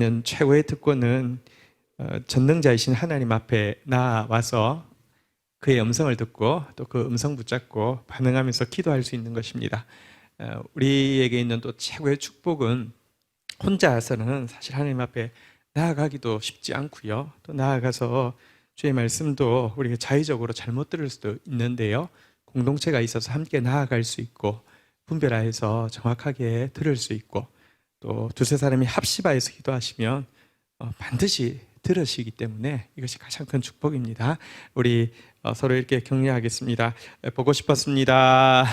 있는 최고의 특권은 전능자이신 하나님 앞에 나와서 그의 음성을 듣고 또 그 음성 붙잡고 반응하면서 기도할 수 있는 것입니다. 우리에게 있는 또 최고의 축복은 혼자서는 사실 하나님 앞에 나아가기도 쉽지 않고요. 또 나아가서 주의 말씀도 우리가 자의적으로 잘못 들을 수도 있는데요. 공동체가 있어서 함께 나아갈 수 있고 분별하여서 정확하게 들을 수 있고 또 두세 사람이 합심하여서 기도하시면 반드시 들으시기 때문에 이것이 가장 큰 축복입니다. 우리 서로 이렇게 격려하겠습니다. 보고 싶었습니다.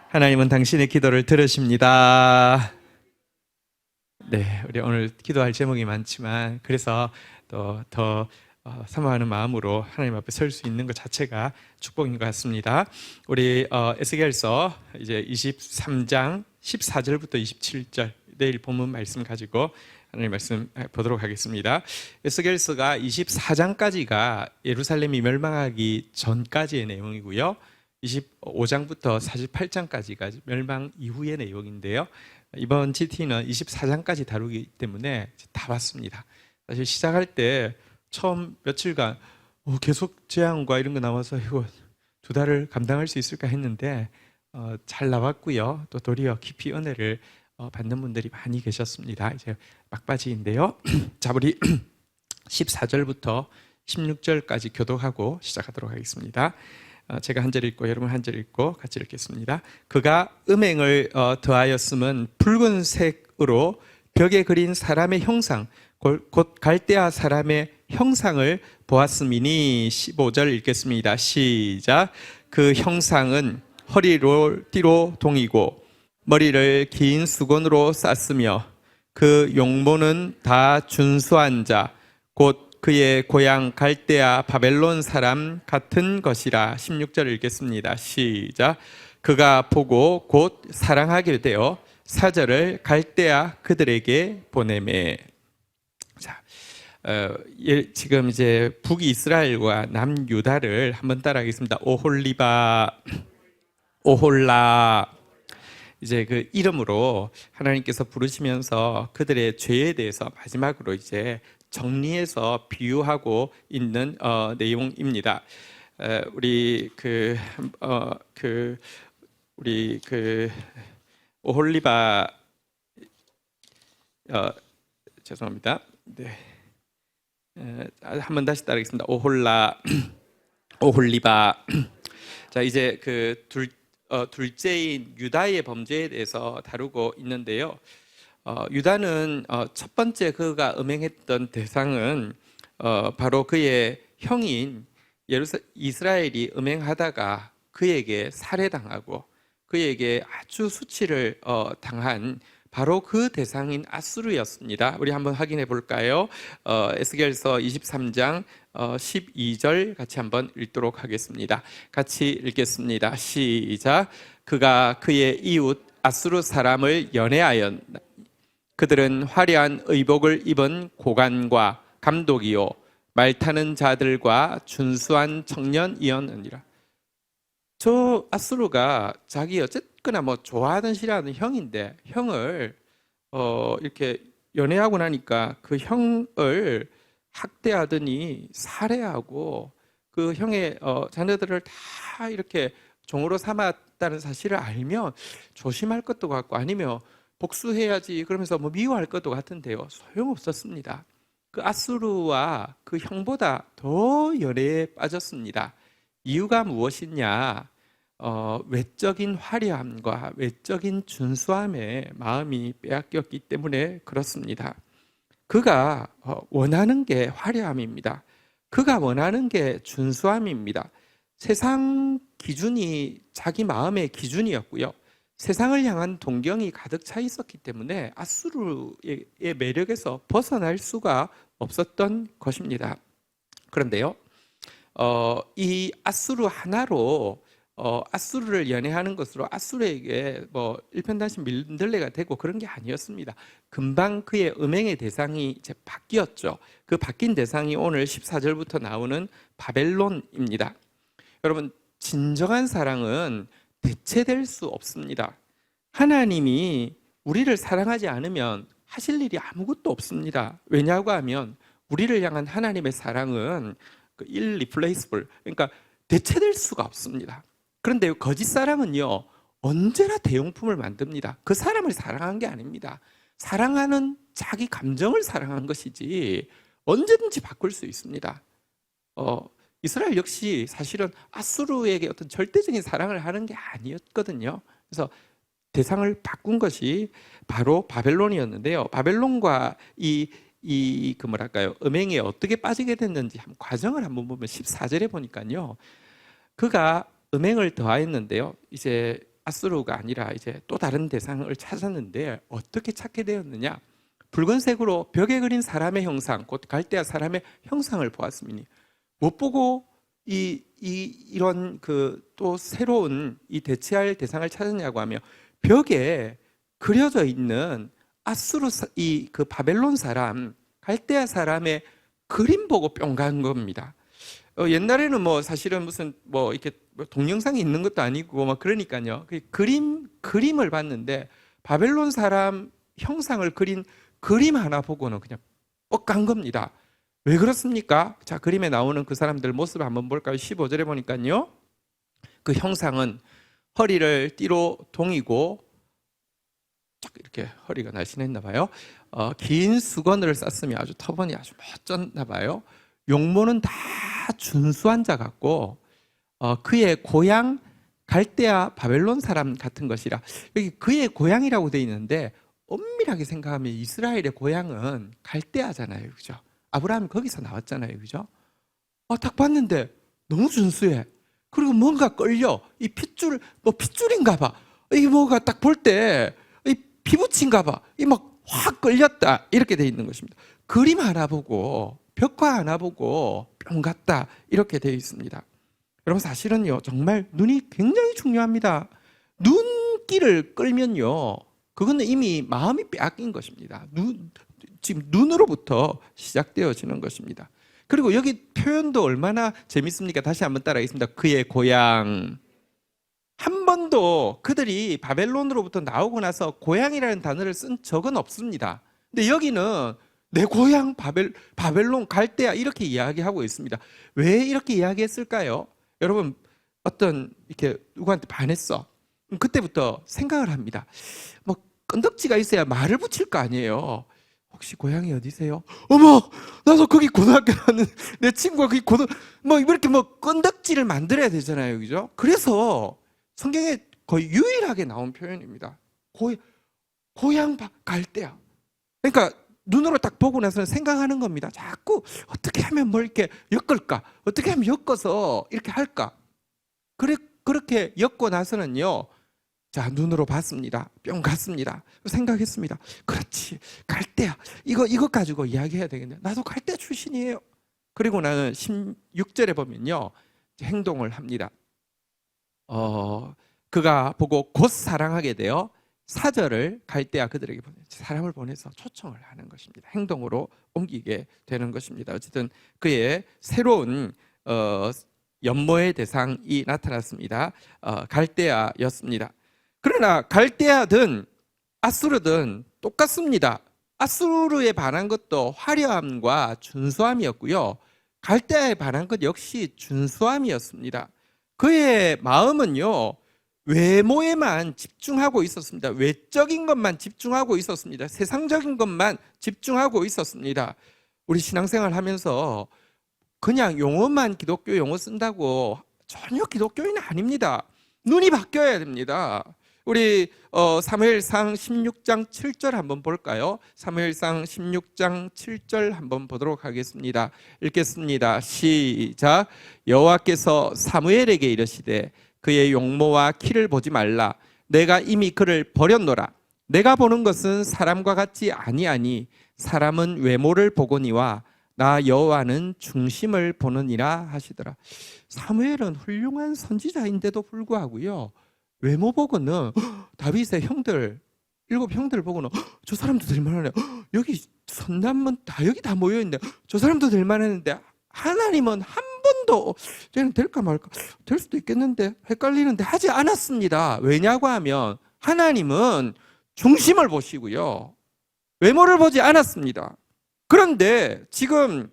하나님은 당신의 기도를 들으십니다. 네, 우리 오늘 기도할 제목이 많지만 그래서 또 더 사모하는 마음으로 하나님 앞에 설 수 있는 것 자체가 축복인 것 같습니다. 우리 에스겔서 이제 23장 14절부터 27절 내일 본문 말씀 가지고 하나님 말씀 보도록 하겠습니다. 에스겔서가 24장까지가 예루살렘이 멸망하기 전까지의 내용이고요. 25장부터 48장까지가 멸망 이후의 내용인데요. 이번 GT는 24장까지 다루기 때문에 다 봤습니다. 사실 시작할 때 처음 며칠간 계속 재앙과 이런 거 나와서 이거 2달을 감당할 수 있을까 했는데 잘 나왔고요. 또 도리어 깊이 은혜를 받는 분들이 많이 계셨습니다. 이제 막바지인데요. 자, 우리 14절부터 16절까지 교독하고 시작하도록 하겠습니다. 제가 한 절 읽고 여러분 한 절 읽고 같이 읽겠습니다. 그가 음행을 더하였음은 붉은색으로 벽에 그린 사람의 형상 곧 갈대아 사람의 형상을 보았음이니 15절 읽겠습니다. 시작. 그 형상은 허리로 띠로 동이고 머리를 긴 수건으로 쌌으며 그 용모는 다 준수한 자 곧 그의 고향 갈대아 바벨론 사람 같은 것이라. 16절 읽겠습니다. 시작. 그가 보고 곧 사랑하게 되어 사절을 갈대아 그들에게 보내매. 자, 지금 이제 북이스라엘과 남유다를 한번 따라하겠습니다. 오홀리바, 오홀라. 이제 그 이름으로 하나님께서 부르시면서 그들의 죄에 대해서 마지막으로 이제 정리해서 비유하고 있는 내용입니다. 우리 오홀리바 죄송합니다. 네, 한번 다시 따르겠습니다. 오홀라, 오홀리바. 자, 이제 그 둘째인 유다의 범죄에 대해서 다루고 있는데요. 유다는 첫 번째 그가 음행했던 대상은 바로 그의 형인 이스라엘이 음행하다가 그에게 살해당하고 그에게 아주 수치를 당한 바로 그 대상인 아수르였습니다. 우리 한번 확인해 볼까요? 에스겔서 23장 12절 같이 한번 읽도록 하겠습니다. 같이 읽겠습니다. 시작. 그가 그의 이웃 아수르 사람을 연애하였나. 그들은 화려한 의복을 입은 고관과 감독이요 말 타는 자들과 준수한 청년이었느니라. 저 아수르가 자기 어쨌거나 뭐 좋아하던 싫어하는 형인데 형을 이렇게 연애하고 나니까 그 형을 학대하더니 살해하고 그 형의 자녀들을 다 이렇게 종으로 삼았다는 사실을 알면 조심할 것도 같고 아니면 복수해야지 그러면서 뭐 미워할 것도 같은데요. 소용없었습니다. 그 아수르와 그 형보다 더 연애에 빠졌습니다. 이유가 무엇이냐? 외적인 화려함과 외적인 준수함에 마음이 빼앗겼기 때문에 그렇습니다. 그가 원하는 게 화려함입니다. 그가 원하는 게 준수함입니다. 세상 기준이 자기 마음의 기준이었고요. 세상을 향한 동경이 가득 차 있었기 때문에 아수르의 매력에서 벗어날 수가 없었던 것입니다. 그런데요, 이 아수르 하나로 아수르를 연애하는 것으로 아수르에게 뭐 일편단심 민들레가 되고 그런 게 아니었습니다. 금방 그의 음행의 대상이 이제 바뀌었죠. 그 바뀐 대상이 오늘 14절부터 나오는 바벨론입니다. 여러분, 진정한 사랑은 대체될 수 없습니다. 하나님이 우리를 사랑하지 않으면 하실 일이 아무것도 없습니다. 왜냐고 하면 우리를 향한 하나님의 사랑은 irreplaceable, 그러니까 대체될 수가 없습니다. 그런데 거짓 사랑은요, 언제나 대용품을 만듭니다. 그 사람을 사랑한 게 아닙니다. 사랑하는 자기 감정을 사랑한 것이지 언제든지 바꿀 수 있습니다. 이스라엘 역시 사실은 아수르에게 어떤 절대적인 사랑을 하는 게 아니었거든요. 그래서 대상을 바꾼 것이 바로 바벨론이었는데요. 바벨론과 음행에 어떻게 빠지게 됐는지 과정을 한번 보면 14절에 보니까요. 그가 음행을 더하였는데요. 이제 아수르가 아니라 이제 또 다른 대상을 찾았는데 어떻게 찾게 되었느냐? 붉은색으로 벽에 그린 사람의 형상, 곧 갈대아 사람의 형상을 보았으니 못 보고 이런 또 새로운 이 대체할 대상을 찾았냐고 하며 벽에 그려져 있는 아수르 그 바벨론 사람, 갈대아 사람의 그림 보고 뿅 간 겁니다. 옛날에는 사실은 무슨 이렇게 동영상이 있는 것도 아니고 그러니까요. 그림을 봤는데 바벨론 사람 형상을 그린 그림 하나 보고는 그냥 뻑 간 겁니다. 왜 그렇습니까? 자, 그림에 나오는 그 사람들 모습을 한번 볼까요? 15절에 보니까요. 그 형상은 허리를 띠로 동이고 이렇게 허리가 날씬했나 봐요. 긴 수건을 쌌으며 아주 터번이 아주 멋졌나 봐요. 용모는 다 준수한 자 같고 그의 고향 갈대아 바벨론 사람 같은 것이라. 여기 그의 고향이라고 되어 있는데 엄밀하게 생각하면 이스라엘의 고향은 갈대아잖아요, 그죠? 아브라함이 거기서 나왔잖아요, 그죠? 딱 봤는데 너무 준수해. 그리고 뭔가 끌려. 이 핏줄 핏줄인가 봐. 이게 뭐가 딱 볼 때 피부친가 봐. 이 막 확 끌렸다. 이렇게 돼 있는 것입니다. 그림 하나 보고 벽화 하나 보고 뿅 갔다. 이렇게 되어 있습니다. 여러분 사실은요, 정말 눈이 굉장히 중요합니다. 눈길을 끌면요, 그거는 이미 마음이 빼앗긴 것입니다. 지금 눈으로부터 시작되어지는 것입니다. 그리고 여기 표현도 얼마나 재밌습니까? 다시 한번 따라하겠습니다. 그의 고향. 한 번도 그들이 바벨론으로부터 나오고 나서 고향이라는 단어를 쓴 적은 없습니다. 근데 여기는 내 고향 바벨론 갈대아 이렇게 이야기하고 있습니다. 왜 이렇게 이야기했을까요? 여러분 이렇게 누구한테 반했어. 그때부터 생각을 합니다. 건덕지가 있어야 말을 붙일 거 아니에요. 혹시 고향이 어디세요? 어머, 나도 거기 고등학교 나왔는데 내 친구가 거기 이렇게 건덕지를 만들어야 되잖아요, 그죠? 그래서 성경에 거의 유일하게 나온 표현입니다. 고향 갈대아. 그러니까 눈으로 딱 보고 나서는 생각하는 겁니다. 자꾸 어떻게 하면 이렇게 엮을까? 어떻게 하면 엮어서 이렇게 할까? 그렇게 엮고 나서는요, 자, 눈으로 봤습니다. 뿅 갔습니다. 생각했습니다. 그렇지, 갈대아. 이거 가지고 이야기해야 되겠네. 나도 갈대아 출신이에요. 그리고 나는 16절에 보면요, 행동을 합니다. 그가 보고 곧 사랑하게 되어 사절을 갈대아 그들에게 사람을 보내서 초청을 하는 것입니다. 행동으로 옮기게 되는 것입니다. 어쨌든 그의 새로운 연모의 대상이 나타났습니다. 갈대아였습니다. 그러나 갈대아든 아수르든 똑같습니다. 아수르에 반한 것도 화려함과 준수함이었고요. 갈대아에 반한 것 역시 준수함이었습니다. 그의 마음은요, 외모에만 집중하고 있었습니다. 외적인 것만 집중하고 있었습니다. 세상적인 것만 집중하고 있었습니다. 우리 신앙생활 하면서 그냥 용어만 기독교 용어 쓴다고 전혀 기독교인은 아닙니다. 눈이 바뀌어야 됩니다. 우리 사무엘상 16장 7절 한번 볼까요? 사무엘상 16장 7절 한번 보도록 하겠습니다. 읽겠습니다. 시작. 여호와께서 사무엘에게 이르시되 그의 용모와 키를 보지 말라. 내가 이미 그를 버렸노라. 내가 보는 것은 사람과 같지 아니하니 사람은 외모를 보거니와 나 여호와는 중심을 보느니라 하시더라. 사무엘은 훌륭한 선지자인데도 불구하고요, 외모 보고는 다윗의 형들 7형들 보고는 저 사람도 될 만하네. 여기 선남은 여기 다 모여 있는데 저 사람도 될 만했는데 하나님은 한 번도 쟤는 될까 말까, 될 수도 있겠는데 헷갈리는데 하지 않았습니다. 왜냐고 하면 하나님은 중심을 보시고요, 외모를 보지 않았습니다. 그런데 지금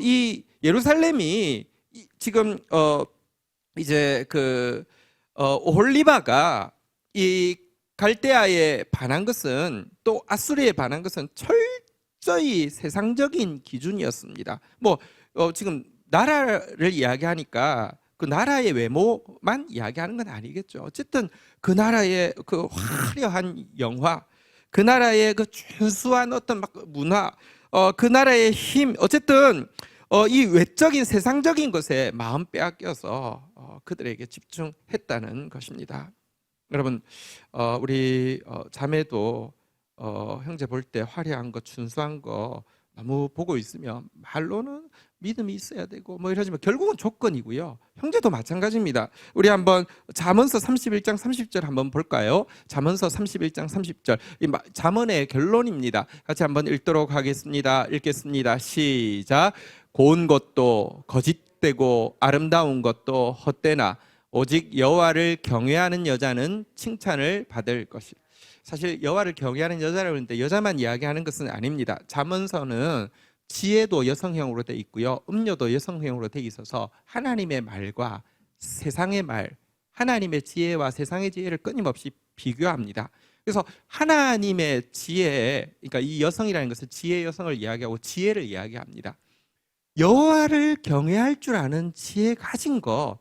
이 예루살렘이 지금 이제 오홀리바가 이 갈대아에 반한 것은, 또 아수르에 반한 것은 철저히 세상적인 기준이었습니다. 지금 나라를 이야기하니까 그 나라의 외모만 이야기하는 건 아니겠죠. 어쨌든 그 나라의 그 화려한 영화, 그 나라의 그 준수한 어떤 막 문화, 그 나라의 힘, 어쨌든 이 외적인 세상적인 것에 마음 빼앗겨서 그들에게 집중했다는 것입니다. 여러분, 우리 자매도 형제 볼 때 화려한 거, 준수한 거 너무 보고 있으면 말로는 믿음이 있어야 되고 이러지만 결국은 조건이고요. 형제도 마찬가지입니다. 우리 한번 잠언서 31장 30절 한번 볼까요? 잠언서 31장 30절. 이 잠언의 결론입니다. 같이 한번 읽도록 하겠습니다. 읽겠습니다. 시작. 고운 것도 거짓되고 아름다운 것도 헛되나 오직 여호와를 경외하는 여자는 칭찬을 받을 것이다. 사실 여호와를 경외하는 여자라고 하는데 여자만 이야기하는 것은 아닙니다. 잠언서는 지혜도 여성형으로 되어 있고요, 음료도 여성형으로 되어 있어서 하나님의 말과 세상의 말, 하나님의 지혜와 세상의 지혜를 끊임없이 비교합니다. 그래서 하나님의 지혜, 그러니까 이 여성이라는 것은 지혜 여성을 이야기하고 지혜를 이야기합니다. 여호와를 경외할 줄 아는 지혜 가진 것,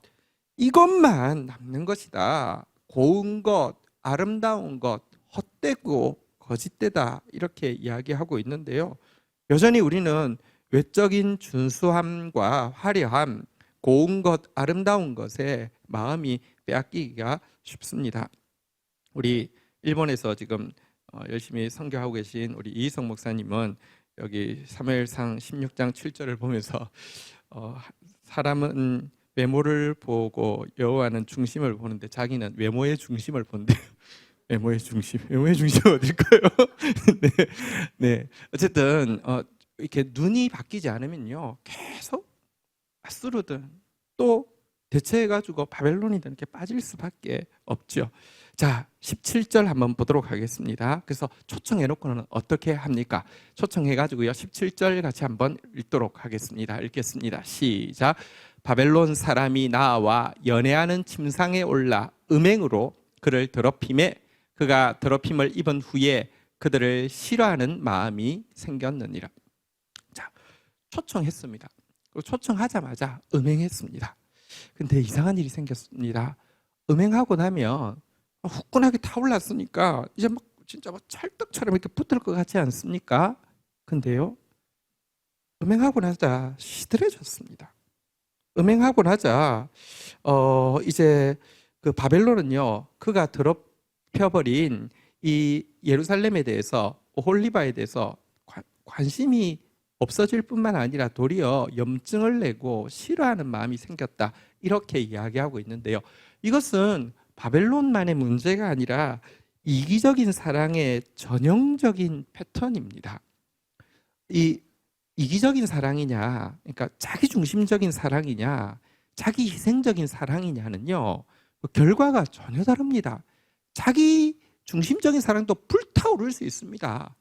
이것만 남는 것이다. 고운 것, 아름다운 것, 헛되고 거짓되다, 이렇게 이야기하고 있는데요. 여전히 우리는 외적인 준수함과 화려함, 고운 것, 아름다운 것에 마음이 빼앗기기가 쉽습니다. 우리 일본에서 지금 열심히 선교하고 계신 우리 이희성 목사님은 여기 사무엘상 16장 7절을 보면서 사람은 외모를 보고 여호와는 중심을 보는데 자기는 외모의 중심을 본대요. 외모의 중심은 어딜까요? 네. 어쨌든 이렇게 눈이 바뀌지 않으면요, 계속 아수르든 또 대체해가지고 바벨론이든 이렇게 빠질 수밖에 없죠. 자, 17절 한번 보도록 하겠습니다. 그래서 초청해놓고는 어떻게 합니까? 초청해가지고요, 17절 같이 한번 읽도록 하겠습니다. 읽겠습니다. 시작. 바벨론 사람이 나와 연애하는 침상에 올라 음행으로 그를 더럽힘에 그가 더럽힘을 입은 후에 그들을 싫어하는 마음이 생겼느니라. 자, 초청했습니다. 초청하자마자 음행했습니다. 근데 이상한 일이 생겼습니다. 음행하고 나면 후끈하게 타올랐으니까 이제 막 진짜 막 찰떡처럼 이렇게 붙을 것 같지 않습니까? 근데요, 음행하고 나자 시들해졌습니다. 음행하고 나자 이제 그 바벨론은요, 그가 더럽혀버린 이 예루살렘에 대해서, 오홀리바에 대해서 관심이 없어질 뿐만 아니라 도리어 염증을 내고 싫어하는 마음이 생겼다, 이렇게 이야기하고 있는데요. 이것은 바벨론만의 문제가 아니라 이기적인 사랑의 전형적인 패턴입니다. 이 이기적인 사랑이냐, 그러니까 자기 중심적인 사랑이냐, 자기 희생적인 사랑이냐는요, 결과가 전혀 다릅니다. 자기 중심적인 사랑도 불타오를 수 있습니다.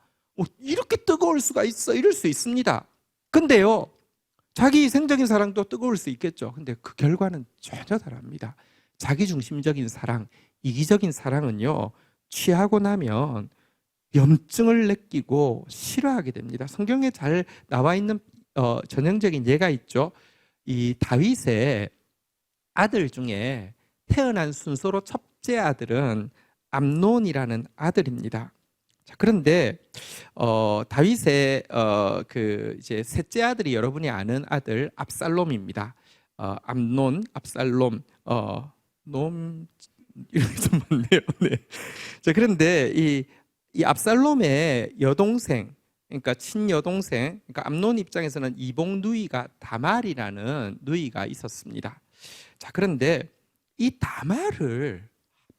이렇게 뜨거울 수가 있어, 이럴 수 있습니다. 근데요, 자기 희생적인 사랑도 뜨거울 수 있겠죠. 근데 그 결과는 전혀 다릅니다. 자기 중심적인 사랑, 이기적인 사랑은요, 취하고 나면 염증을 느끼고 싫어하게 됩니다. 성경에 잘 나와 있는 전형적인 예가 있죠. 이 다윗의 아들 중에 태어난 순서로 첫째 아들은 암논이라는 아들입니다. 자, 그런데 다윗의 그 이제 셋째 아들이 여러분이 아는 아들 압살롬입니다. 암논, 압살롬, 놈 이렇게 좀 많네요. 네. 자, 그런데 이 압살롬의 여동생, 그러니까 친여동생, 그러니까 암논 입장에서는 이복 누이가 다말이라는 누이가 있었습니다. 자, 그런데 이 다말을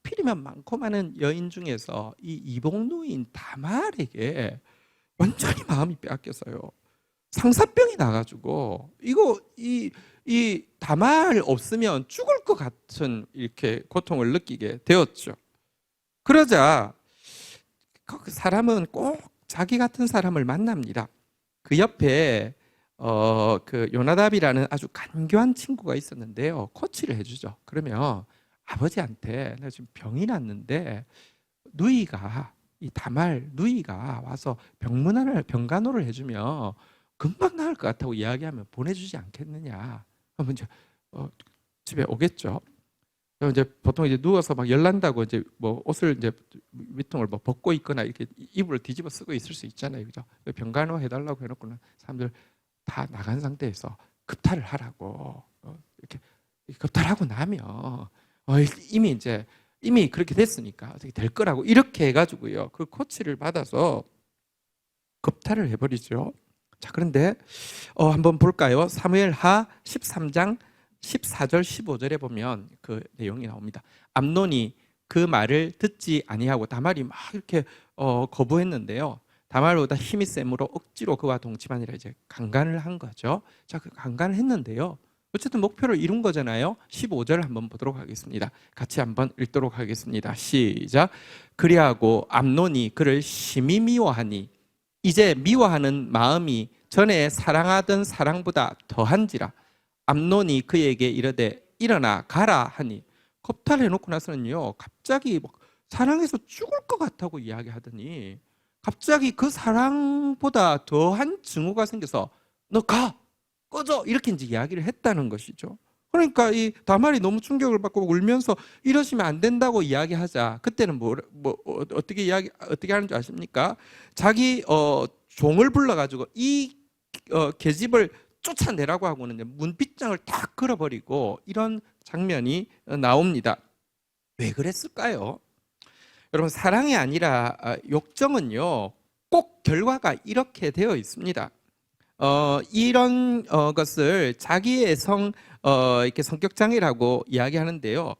하필이면 많고 많은 여인 중에서 이 이복 누이인 다말에게 완전히 마음이 빼앗겨서요, 상사병이 나가지고 이 다말 없으면 죽을 것 같은 이렇게 고통을 느끼게 되었죠. 그러자 그 사람은 꼭 자기 같은 사람을 만납니다. 그 옆에 그 요나답이라는 아주 간교한 친구가 있었는데요. 코치를 해주죠. 그러면 아버지한테 나 지금 병이 났는데 누이가 이 다말 누이가 와서 병간호를 해주면 금방 나을 것 같다고 이야기하면 보내주지 않겠느냐. 그러면 이제 집에 오겠죠. 그럼 이제 보통 이제 누워서 막 열난다고 이제 뭐 옷을 이제 위통을 뭐 벗고 있거나 이렇게 이불을 뒤집어 쓰고 있을 수 있잖아요, 그죠? 병간호 해달라고 해놓고는 사람들 다 나간 상태에서 급탈을 하라고 이렇게 급탈하고 나면 이미 그렇게 됐으니까 어떻게 될 거라고 이렇게 해가지고요 그 코치를 받아서 급탈을 해버리죠. 자, 그런데 한번 볼까요? 사무엘하 13장 14절 15절에 보면 그 내용이 나옵니다. 암논이 그 말을 듣지 아니하고 다말이 막 이렇게 거부했는데요. 다말보다 힘이 셈으로 억지로 그와 동침하니라 이제 강간을 한 거죠. 자, 그 강간을 했는데요. 어쨌든 목표를 이룬 거잖아요. 15절 한번 보도록 하겠습니다. 같이 한번 읽도록 하겠습니다. 시작. 그리하고 암논이 그를 심히 미워하니 이제 미워하는 마음이 전에 사랑하던 사랑보다 더한지라. 암논이 그에게 이르되 일어나 가라 하니 겁탈해 놓고 나서는요 갑자기 막 사랑해서 죽을 것 같다고 이야기하더니 갑자기 그 사랑보다 더한 증오가 생겨서 너 가! 꺼져! 이렇게 이제 이야기를 했다는 것이죠. 그러니까 이 다말이 너무 충격을 받고 울면서 이러시면 안 된다고 이야기하자. 그때는 어떻게 하는 줄 아십니까? 자기 종을 불러가지고 이 계집을 쫓아내라고 하고는 문빗장을 탁 걸어버리고 이런 장면이 나옵니다. 왜 그랬을까요? 여러분 사랑이 아니라 욕정은요 꼭 결과가 이렇게 되어 있습니다. 이런 것을 자기의 이렇게 성격 장애라고 이야기하는데요.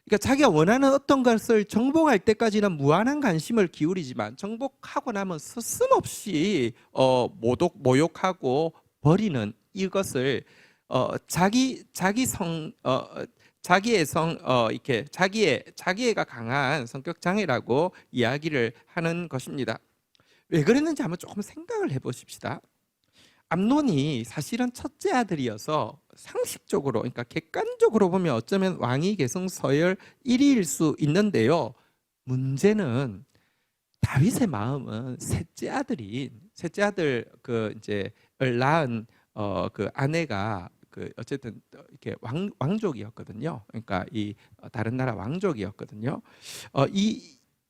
그러니까 자기가 원하는 어떤 것을 정복할 때까지는 무한한 관심을 기울이지만 정복하고 나면 서슴없이 모욕하고 버리는 이것을 자기애가 강한 성격 장애라고 이야기를 하는 것입니다. 왜 그랬는지 한번 조금 생각을 해보십시다. 암논이 사실은 첫째 아들이어서 상식적으로, 그러니까 객관적으로 보면 어쩌면 왕위 계승 서열 1위일 수 있는데요. 문제는 다윗의 마음은 셋째 아들 을 낳은 그 아내가 그 어쨌든 이렇게 왕족이었거든요. 그러니까 이 다른 나라 왕족이었거든요.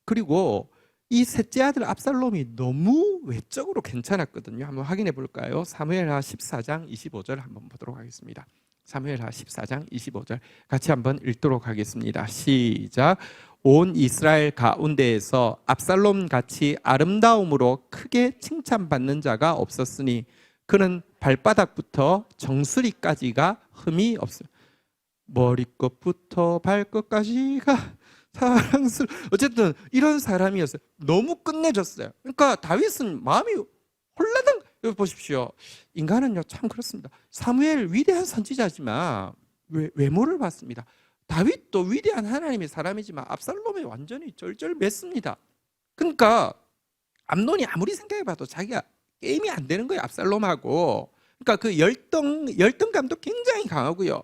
그리고 이 셋째 아들 압살롬이 너무 외적으로 괜찮았거든요. 한번 확인해 볼까요? 사무엘하 14장 25절 한번 보도록 하겠습니다. 사무엘하 14장 25절 같이 한번 읽도록 하겠습니다. 시작. 온 이스라엘 가운데에서 압살롬 같이 아름다움으로 크게 칭찬받는 자가 없었으니 그는 발바닥부터 정수리까지가 흠이 없어요. 머리끝부터 발끝까지가 어쨌든 이런 사람이었어요. 너무 끝내줬어요. 그러니까 다윗은 마음이 홀라당. 여기 보십시오. 인간은요 참 그렇습니다. 사무엘 위대한 선지자지만 외모를 봤습니다. 다윗도 위대한 하나님의 사람이지만 압살롬에 완전히 쩔쩔맸습니다. 그러니까 암논이 아무리 생각해봐도 자기가 게임이 안 되는 거예요. 압살롬하고. 그러니까 그 열등감도 굉장히 강하고요.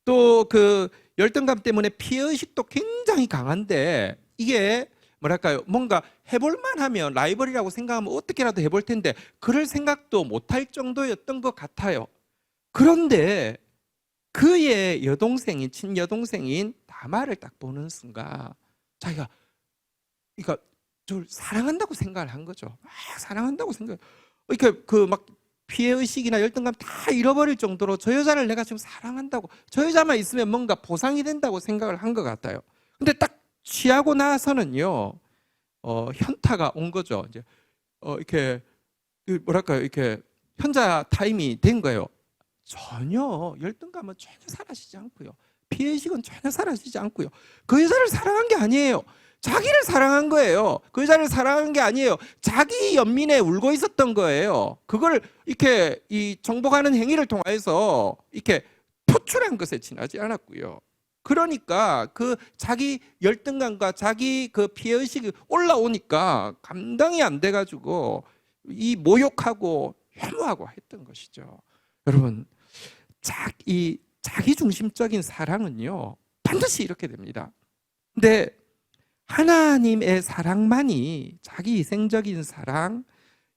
또 그 열등감 때문에 피해의식도 굉장히 강한데 이게 뭐랄까요? 뭔가 해볼만 하면 라이벌이라고 생각하면 어떻게라도 해볼 텐데 그럴 생각도 못할 정도였던 것 같아요. 그런데 그의 친여동생인 다말을 딱 보는 순간 자기가 그러니까 저를 사랑한다고 생각을 한 거죠. 사랑한다고 생각. 이렇게 그 막 피해의식이나 열등감 다 잃어버릴 정도로 저 여자를 내가 지금 사랑한다고, 저 여자만 있으면 뭔가 보상이 된다고 생각을 한 것 같아요. 근데 딱 취하고 나서는요, 현타가 온 거죠. 이제 이렇게 뭐랄까요, 이렇게 현자 타임이 된 거예요. 전혀 열등감은 전혀 사라지지 않고요, 피해의식은 전혀 사라지지 않고요. 그 여자를 사랑한 게 아니에요. 자기를 사랑한 거예요. 그 여자를 사랑한 게 아니에요. 자기 연민에 울고 있었던 거예요. 그걸 이렇게 이 정복하는 행위를 통해서 이렇게 표출한 것에 지나지 않았고요. 그러니까 그 자기 열등감과 자기 그 피해의식이 올라오니까 감당이 안 돼가지고 이 모욕하고 혐오하고 했던 것이죠. 여러분, 이 자기중심적인 사랑은요 반드시 이렇게 됩니다. 근데 하나님의 사랑만이, 자기 희생적인 사랑,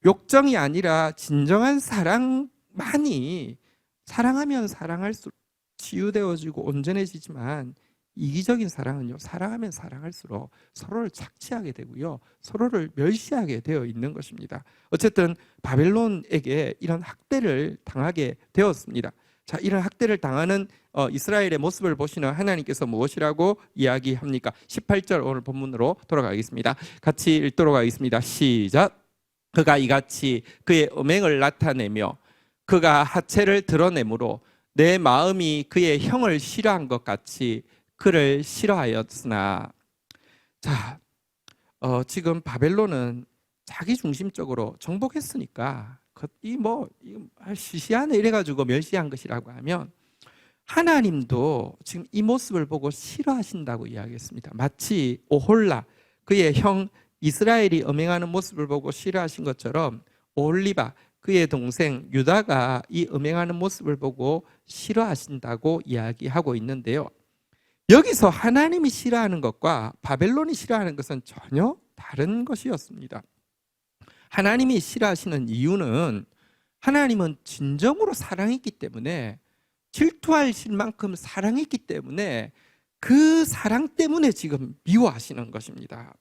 욕정이 아니라 진정한 사랑만이 사랑하면 사랑할수록 치유되어지고 온전해지지만, 이기적인 사랑은요 사랑하면 사랑할수록 서로를 착취하게 되고요 서로를 멸시하게 되어 있는 것입니다. 어쨌든 바벨론에게 이런 학대를 당하게 되었습니다. 자, 이런 학대를 당하는 이스라엘의 모습을 보시는 하나님께서 무엇이라고 이야기합니까? 18절 오늘 본문으로 돌아가겠습니다. 같이 읽도록 하겠습니다. 시작. 그가 이같이 그의 음행을 나타내며 그가 하체를 드러내므로 내 마음이 그의 형을 싫어한 것 같이 그를 싫어하였으나. 자, 지금 바벨론은 자기중심적으로 정복했으니까 이 시시하네 이래가지고 멸시한 것이라고 하면, 하나님도 지금 이 모습을 보고 싫어하신다고 이야기했습니다. 마치 오홀라 그의 형 이스라엘이 음행하는 모습을 보고 싫어하신 것처럼 오홀리바 그의 동생 유다가 이 음행하는 모습을 보고 싫어하신다고 이야기하고 있는데요, 여기서 하나님이 싫어하는 것과 바벨론이 싫어하는 것은 전혀 다른 것이었습니다. 하나님이 싫어하시는 이유는 하나님은 진정으로 사랑했기 때문에, 질투하실 만큼 사랑했기 때문에 그 사랑 때문에 지금 미워하시는 것입니다.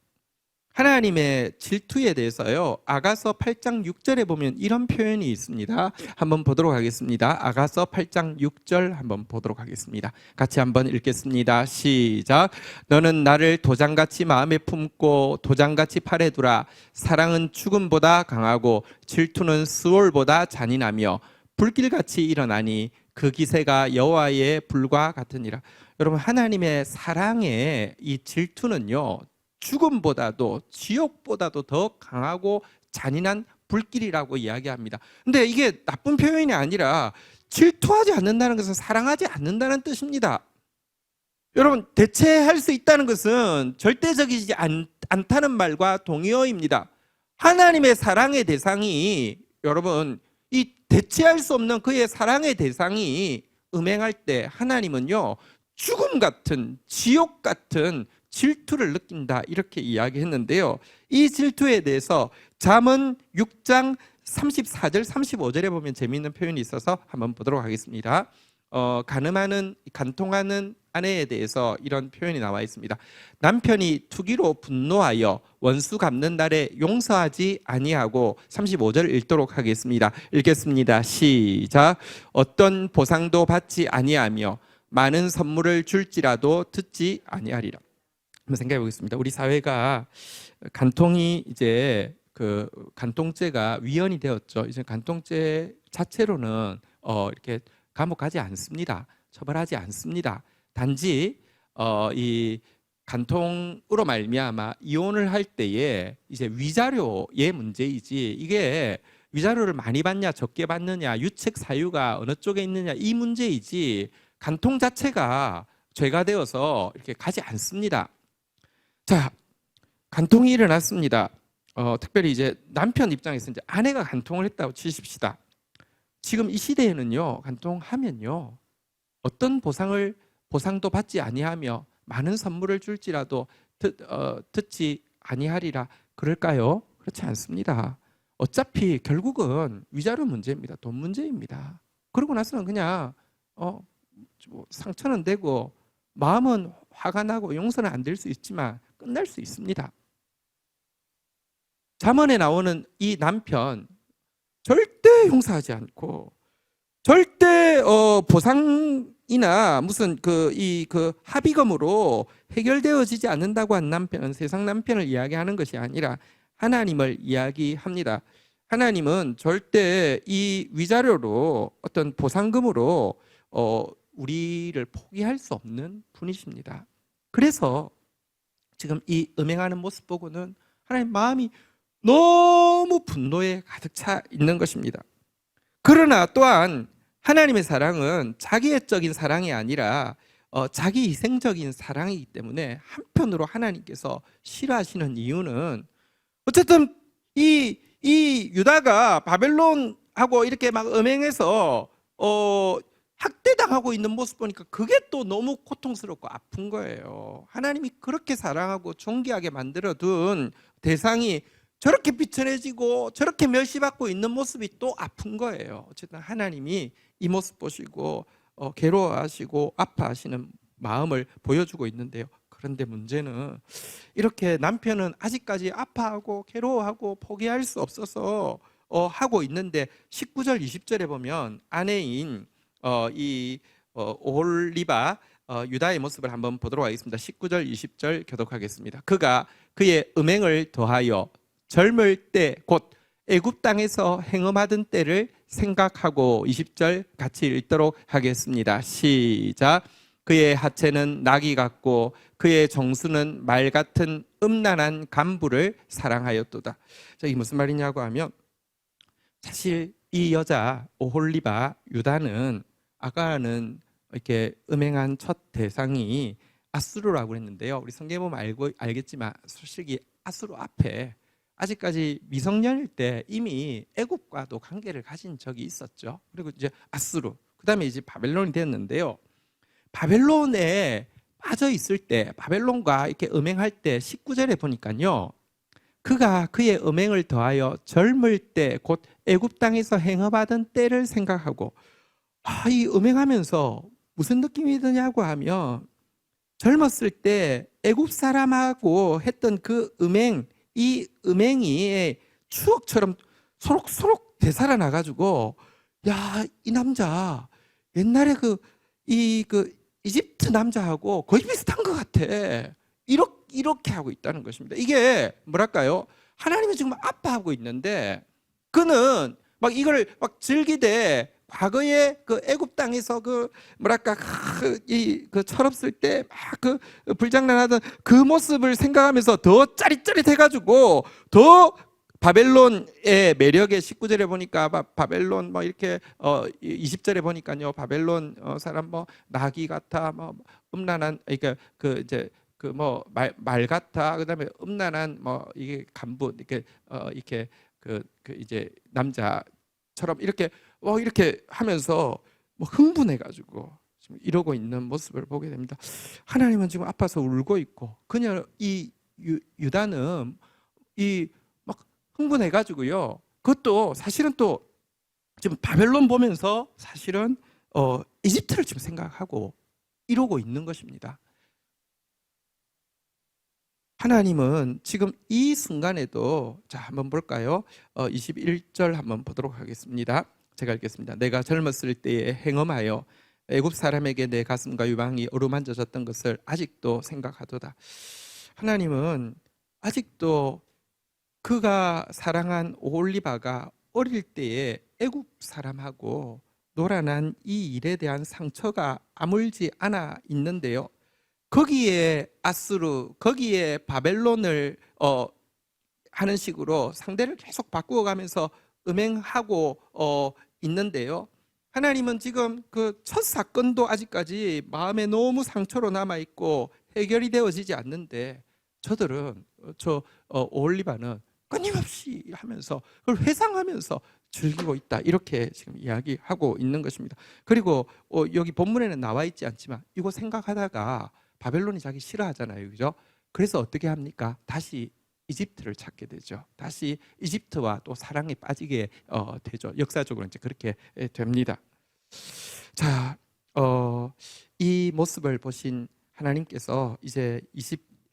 하나님의 질투에 대해서요 아가서 8장 6절에 보면 이런 표현이 있습니다. 한번 보도록 하겠습니다. 아가서 8장 6절 한번 보도록 하겠습니다. 같이 한번 읽겠습니다. 시작. 너는 나를 도장같이 마음에 품고 도장같이 팔에 두라. 사랑은 죽음보다 강하고 질투는 스올보다 잔인하며 불길같이 일어나니 그 기세가 여호와의 불과 같으니라. 여러분, 하나님의 사랑의 이 질투는요 죽음보다도 지옥보다도 더 강하고 잔인한 불길이라고 이야기합니다. 근데 이게 나쁜 표현이 아니라 질투하지 않는다는 것은 사랑하지 않는다는 뜻입니다. 여러분, 대체할 수 있다는 것은 절대적이지 않다는 말과 동의어입니다. 하나님의 사랑의 대상이, 여러분, 이 대체할 수 없는 그의 사랑의 대상이 음행할 때 하나님은요 죽음 같은, 지옥 같은 질투를 느낀다, 이렇게 이야기했는데요, 이 질투에 대해서 잠언 6장 34절 35절에 보면 재미있는 표현이 있어서 한번 보도록 하겠습니다. 간통하는 아내에 대해서 이런 표현이 나와 있습니다. 남편이 투기로 분노하여 원수 갚는 날에 용서하지 아니하고. 35절 읽도록 하겠습니다. 읽겠습니다. 시작. 어떤 보상도 받지 아니하며 많은 선물을 줄지라도 듣지 아니하리라. 한번 생각해 보겠습니다. 우리 사회가 간통이 이제 그 간통죄가 위헌이 되었죠. 이제 간통죄 자체로는 이렇게 감옥 가지 않습니다. 처벌하지 않습니다. 단지 이 간통으로 말미암아 이혼을 할 때에 이제 위자료의 문제이지, 이게 위자료를 많이 받냐 적게 받느냐 유책 사유가 어느 쪽에 있느냐 이 문제이지, 간통 자체가 죄가 되어서 이렇게 가지 않습니다. 자, 간통이 일어났습니다. 특별히 이제 남편 입장에서 이제 아내가 간통을 했다고 치십시다. 지금 이 시대에는요, 간통하면요, 어떤 보상도 받지 아니하며 많은 선물을 줄지라도 듣지 아니하리라. 그럴까요? 그렇지 않습니다. 어차피 결국은 위자료 문제입니다. 돈 문제입니다. 그러고 나서는 그냥 상처는 되고 마음은 화가 나고 용서는 안 될 수 있지만 끝날 수 있습니다. 잠언에 나오는 이 남편 절대 용서하지 않고 절대 보상이나 무슨 그 합의금으로 해결되어지지 않는다고 한 남편은 세상 남편을 이야기하는 것이 아니라 하나님을 이야기합니다. 하나님은 절대 이 위자료로 어떤 보상금으로 우리를 포기할 수 없는 분이십니다. 그래서 지금 이 음행하는 모습 보고는 하나님 마음이 너무 분노에 가득 차 있는 것입니다. 그러나 또한 하나님의 사랑은 자기애적인 사랑이 아니라 자기 희생적인 사랑이기 때문에 한편으로 하나님께서 싫어하시는 이유는 어쨌든 이 유다가 바벨론하고 이렇게 막 음행해서 학대당하고 있는 모습 보니까 그게 또 너무 고통스럽고 아픈 거예요. 하나님이 그렇게 사랑하고 존귀하게 만들어둔 대상이 저렇게 비천해지고 저렇게 멸시받고 있는 모습이 또 아픈 거예요. 어쨌든 하나님이 이 모습 보시고 괴로워하시고 아파하시는 마음을 보여주고 있는데요. 그런데 문제는 이렇게 남편은 아직까지 아파하고 괴로워하고 포기할 수 없어서 하고 있는데 19절 20절에 보면 아내인 오홀리바 유다의 모습을 한번 보도록 하겠습니다. 19절 20절 교독하겠습니다. 그가 그의 음행을 더하여 젊을 때 곧 애굽 땅에서 행음하던 때를 생각하고 20절 같이 읽도록 하겠습니다. 시작. 그의 하체는 나귀 같고 그의 정수는 말 같은 음란한 간부를 사랑하였도다. 자, 이게 무슨 말이냐고 하면 사실 이 여자 오홀리바 유다는 아까는 이렇게 음행한 첫 대상이 아수르라고 했는데요. 우리 성경 보면 알겠지만 솔직히 아수르 앞에 아직까지 미성년일 때 이미 애굽과도 관계를 가진 적이 있었죠. 그리고 이제 아수르, 그다음에 이제 바벨론이 되었는데요. 바벨론에 빠져 있을 때 바벨론과 이렇게 음행할 때 19절에 보니까요. 그가 그의 음행을 더하여 젊을 때 곧 애굽 땅에서 행함하던 때를 생각하고 이 음행하면서 무슨 느낌이 드냐고 하면 젊었을 때 애굽 사람하고 했던 그 음행, 이 음행이 추억처럼 소록소록 되살아나 가지고 야, 이 남자 옛날에 그 이집트 남자하고 거의 비슷한 것 같아. 이렇게 하고 있다는 것입니다. 이게 뭐랄까요? 하나님이 지금 아파하고 있는데 그는 막 이걸 막 즐기되 과거에 그 애굽 땅에서 그 뭐랄까 그 철없을 때 막 그 불장난하던 그 모습을 생각하면서 더 짜릿짜릿해가지고 더 바벨론의 매력에 19절에 보니까 바벨론 뭐 이렇게 20절에 보니까요 바벨론 사람 뭐 나귀 같아 뭐 음란한 그러니까 그 이제 그 뭐 말 같아 그다음에 음란한 뭐 이게 간부 이렇게 그 이제 남자처럼 이렇게 이렇게 하면서 뭐 흥분해가지고 지금 이러고 있는 모습을 보게 됩니다. 하나님은 지금 아파서 울고 있고 그냥 이 유다는 이 막 흥분해가지고요. 그것도 사실은 또 지금 바벨론 보면서 사실은 이집트를 지금 생각하고 이러고 있는 것입니다. 하나님은 지금 이 순간에도 자 한번 볼까요? 21절 한번 보도록 하겠습니다. 제가 읽겠습니다. 내가 젊었을 때에 행음하여 애굽 사람에게 내 가슴과 유방이 어루만져졌던 것을 아직도 생각하도다. 하나님은 아직도 그가 사랑한 오홀리바가 어릴 때에 애굽 사람하고 놀아난 이 일에 대한 상처가 아물지 않아 있는데요. 거기에 아수르, 거기에 바벨론을 하는 식으로 상대를 계속 바꾸어가면서 음행하고 있는데요. 하나님은 지금 그 첫 사건도 아직까지 마음에 너무 상처로 남아 있고 해결이 되어지지 않는데 저들은 오홀리바는 끊임없이 하면서 그걸 회상하면서 즐기고 있다 이렇게 지금 이야기하고 있는 것입니다. 그리고 여기 본문에는 나와 있지 않지만 이거 생각하다가 바벨론이 자기 싫어하잖아요, 그죠? 그래서 어떻게 합니까? 다시 이집트를 찾게 되죠. 다시 이집트와 또 사랑에 빠지게 되죠. 역사적으로 이제 그렇게 됩니다. 자, 이 모습을 보신 하나님께서 이제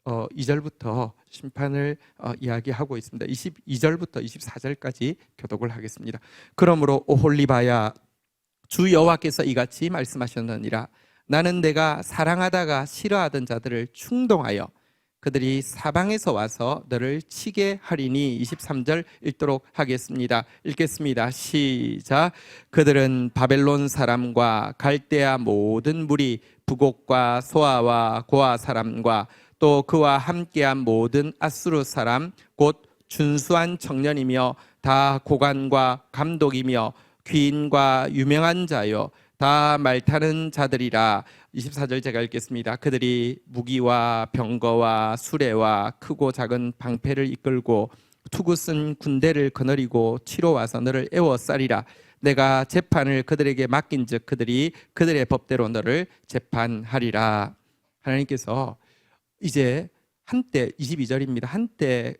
22절부터 심판을 이야기하고 있습니다. 22절부터 24절까지 교독을 하겠습니다. 그러므로 오홀리바야 주 여호와께서 이같이 말씀하셨느니라 나는 내가 사랑하다가 싫어하던 자들을 충동하여 그들이 사방에서 와서 너를 치게 하리니 23절 읽도록 하겠습니다. 읽겠습니다. 시작. 그들은 바벨론 사람과 갈대아 모든 무리 부곡과 소아와 고아 사람과 또 그와 함께한 모든 아수르 사람 곧 준수한 청년이며 다 고관과 감독이며 귀인과 유명한 자요 다 말타는 자들이라. 24절 제가 읽겠습니다. 그들이 무기와 병거와 수레와 크고 작은 방패를 이끌고 투구 쓴 군대를 거느리고 치러 와서 너를 애워싸리라. 내가 재판을 그들에게 맡긴즉 그들이 그들의 법대로 너를 재판하리라. 하나님께서 이제 한때 22절입니다. 한때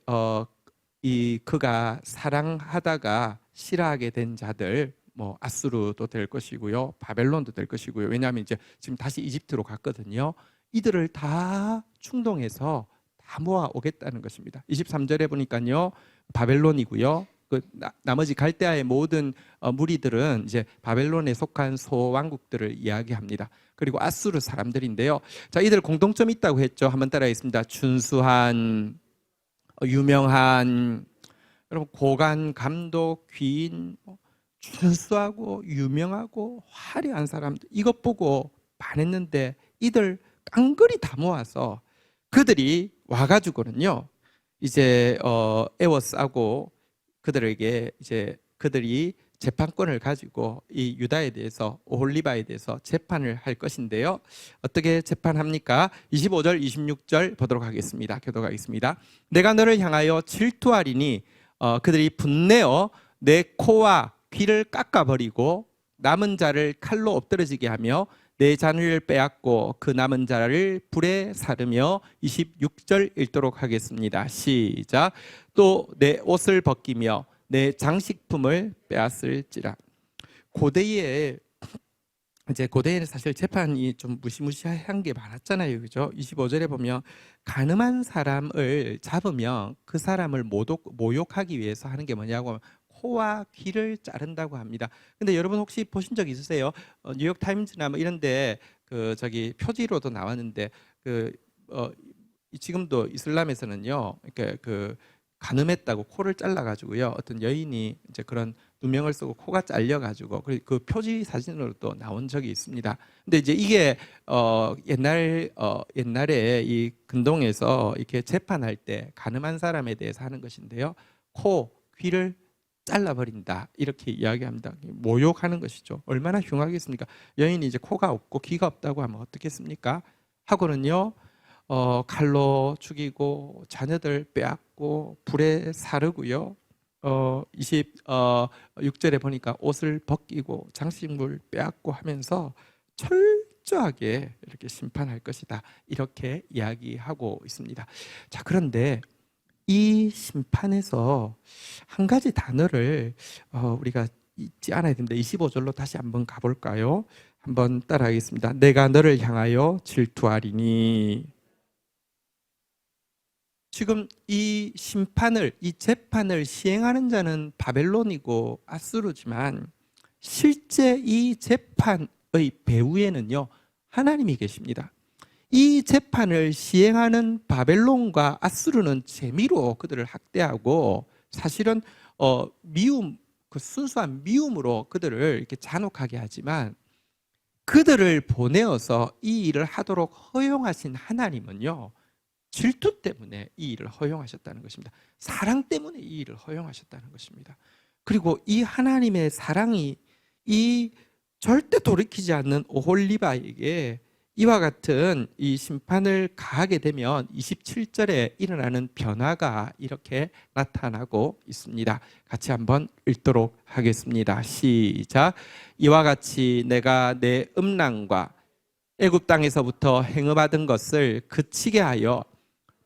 이 그가 사랑하다가 싫어하게 된 자들, 뭐 아수르도 될 것이고요, 바벨론도 될 것이고요. 왜냐하면 이제 지금 다시 이집트로 갔거든요. 이들을 다 충동해서 다 모아 오겠다는 것입니다. 23절에 보니까요, 바벨론이고요. 나머지 갈대아의 모든 무리들은 이제 바벨론에 속한 소왕국들을 이야기합니다. 그리고 아수르 사람들인데요. 자, 이들 공통점이 있다고 했죠. 한번 따라하겠습니다. 준수한, 유명한, 여러분 고관, 감독, 귀인, 준수하고 유명하고 화려한 사람들, 이것 보고 반했는데 이들 깡그리 다 모아서 그들이 와가지고는요, 이제 애워싸고 그들에게 이제 그들이 재판권을 가지고 이 유다에 대해서, 오홀리바에 대해서 재판을 할 것인데요. 어떻게 재판합니까? 25절, 26절 보도록 하겠습니다. 교독하겠습니다. 내가 너를 향하여 질투하리니 그들이 분내어 내 코와 귀를 깎아버리고 남은 자를 칼로 엎드러지게 하며 내 자녀를 빼앗고 그 남은 자를 불에 사르며. 26절 읽도록 하겠습니다. 시작. 또 내 옷을 벗기며 내 장식품을 빼앗을지라. 고대에 이제 고대에는 사실 재판이 좀 무시무시한 게 많았잖아요, 그죠? 25절에 보면 가늠한 사람을 잡으면 그 사람을 모욕하기 위해서 하는 게 뭐냐고 하면 코와 귀를 자른다고 합니다. 근데 여러분 혹시 보신 적 있으세요? 뉴욕 타임즈나 뭐 이런데 그 저기 표지로도 나왔는데 지금도 이슬람에서는요, 이렇게 그 간음했다고 코를 잘라가지고요, 어떤 여인이 이제 그런 누명을 쓰고 코가 잘려가지고 그 표지 사진으로도 나온 적이 있습니다. 근데 이제 이게 옛날에 이 근동에서 이렇게 재판할 때 간음한 사람에 대해서 하는 것인데요, 코, 귀를 잘라버린다 이렇게 이야기합니다. 모욕하는 것이죠. 얼마나 흉하겠습니까? 여인이 이제 코가 없고 귀가 없다고 하면 어떻겠습니까? 하고는요, 칼로 죽이고 자녀들 빼앗고 불에 사르고요. 26절에 보니까 옷을 벗기고 장식물 빼앗고 하면서 철저하게 이렇게 심판할 것이다. 이렇게 이야기하고 있습니다. 자, 그런데 이 심판에서 한 가지 단어를 우리가 잊지 않아야 됩니다. 25절로 다시 한번 가볼까요? 한번 따라하겠습니다. 내가 너를 향하여 질투하리니. 지금 이 심판을, 이 재판을 시행하는 자는 바벨론이고 아수르지만 실제 이 재판의 배후에는요, 하나님이 계십니다. 이 재판을 시행하는 바벨론과 아수르는 재미로 그들을 학대하고 사실은 미움, 그 순수한 미움으로 그들을 이렇게 잔혹하게 하지만 그들을 보내어서 이 일을 하도록 허용하신 하나님은요, 질투 때문에 이 일을 허용하셨다는 것입니다. 사랑 때문에 이 일을 허용하셨다는 것입니다. 그리고 이 하나님의 사랑이 이 절대 돌이키지 않는 오홀리바에게 이와 같은 이 심판을 가하게 되면 27절에 일어나는 변화가 이렇게 나타나고 있습니다. 같이 한번 읽도록 하겠습니다. 시작. 이와 같이 내가 내 음란과 애굽 땅에서부터 행음하던 것을 그치게 하여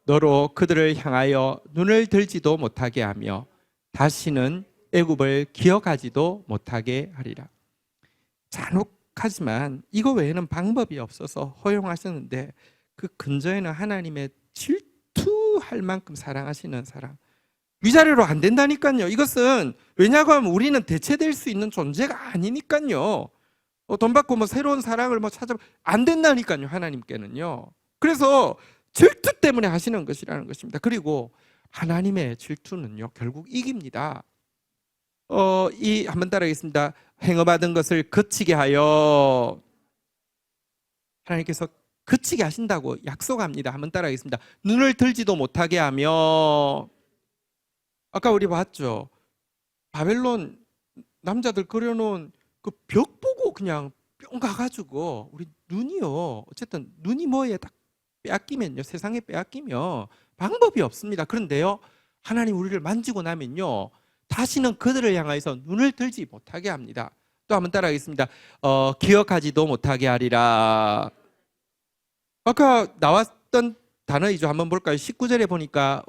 너로 그들을 향하여 눈을 들지도 못하게 하며 다시는 애굽을 기억하지도 못하게 하리라. 잔혹하지만 이거 외에는 방법이 없어서 허용하셨는데 그 근저에는 하나님의 질투할 만큼 사랑하시는 사랑, 위자료로 안 된다니까요. 이것은 왜냐고 하면 우리는 대체될 수 있는 존재가 아니니까요. 돈 받고 뭐 새로운 사랑을 뭐 찾아 안 된다니까요, 하나님께는요. 그래서 질투 때문에 하시는 것이라는 것입니다. 그리고 하나님의 질투는요, 결국 이깁니다. 한번 따라하겠습니다. 행음하던 것을 그치게 하여. 하나님께서 그치게 하신다고 약속합니다. 한번 따라하겠습니다. 눈을 들지도 못하게 하며. 아까 우리 봤죠? 바벨론 남자들 그려놓은 그 벽 보고 그냥 뼈 뿅 가가지고 우리 눈이요. 어쨌든 눈이 뭐에 딱 빼앗기면요, 세상에 빼앗기면 방법이 없습니다. 그런데요, 하나님 우리를 만지고 나면요, 다시는 그들을 향해서 눈을 들지 못하게 합니다. 또 한번 따라하겠습니다. 기억하지도 못하게 하리라. 아까 나왔던 단어이죠. 한번 볼까요? 19절에 보니까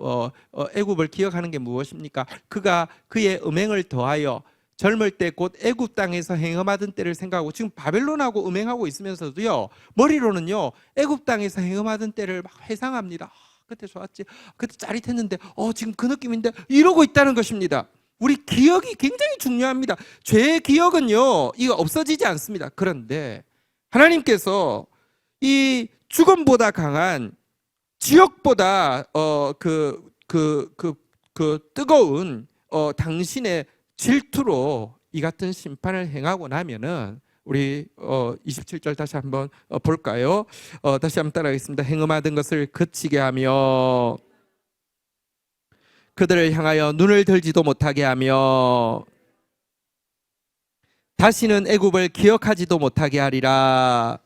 애굽을 기억하는 게 무엇입니까? 그가 그의 음행을 더하여 젊을 때 곧 애굽 땅에서 행음하던 때를 생각하고, 지금 바벨론하고 음행하고 있으면서도요, 머리로는요 애굽 땅에서 행음하던 때를 막 회상합니다. 그때 좋았지, 그때 짜릿했는데 지금 그 느낌인데, 이러고 있다는 것입니다. 우리 기억이 굉장히 중요합니다. 죄의 기억은요, 이거 없어지지 않습니다. 그런데 하나님께서 이 죽음보다 강한, 지옥보다 뜨거운 당신의 질투로 이 같은 심판을 행하고 나면은, 우리 27절 다시 한번 볼까요? 다시 한번 따라하겠습니다. 행음하던 것을 그치게 하며 그들을 향하여 눈을 들지도 못하게 하며 다시는 애굽을 기억하지도 못하게 하리라.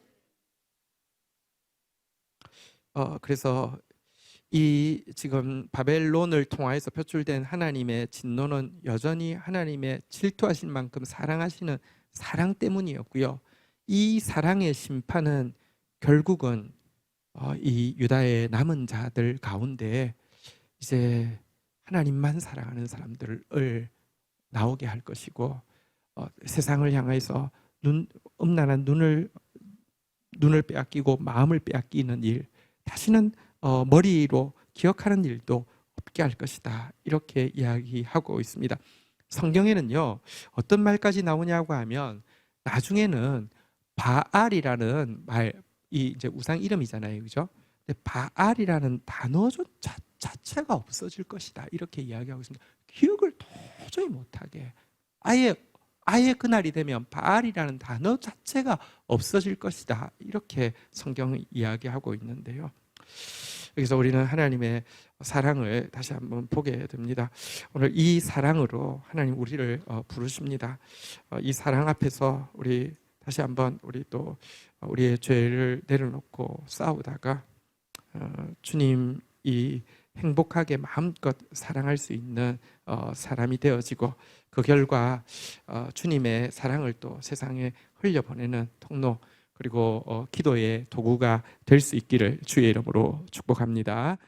그래서 이 지금 바벨론을 통하여서 표출된 하나님의 진노는 여전히 하나님의 질투하신 만큼 사랑하시는 사랑 때문이었고요. 이 사랑의 심판은 결국은 이 유다의 남은 자들 가운데 이제 하나님만 사랑하는 사람들을 나오게 할 것이고, 세상을 향해서 음란한 눈을 빼앗기고 마음을 빼앗기는 일, 다시는 머리로 기억하는 일도 없게 할 것이다, 이렇게 이야기하고 있습니다. 성경에는요, 어떤 말까지 나오냐고 하면, 나중에는 바알이라는 말, 이 이제 우상 이름이잖아요, 그죠? 근데 바알이라는 단어 자체가 없어질 것이다, 이렇게 이야기하고 있습니다. 기억을 도저히 못하게, 아예 그날이 되면 바알이라는 단어 자체가 없어질 것이다, 이렇게 성경은 이야기하고 있는데요. 여기서 우리는 하나님의 사랑을 다시 한번 보게 됩니다. 오늘 이 사랑으로 하나님 우리를 부르십니다. 이 사랑 앞에서 우리 다시 한번 우리 또 우리의 죄를 내려놓고 싸우다가 주님이 행복하게 마음껏 사랑할 수 있는 사람이 되어지고, 그 결과 주님의 사랑을 또 세상에 흘려보내는 통로, 그리고 기도의 도구가 될 수 있기를 주의 이름으로 축복합니다.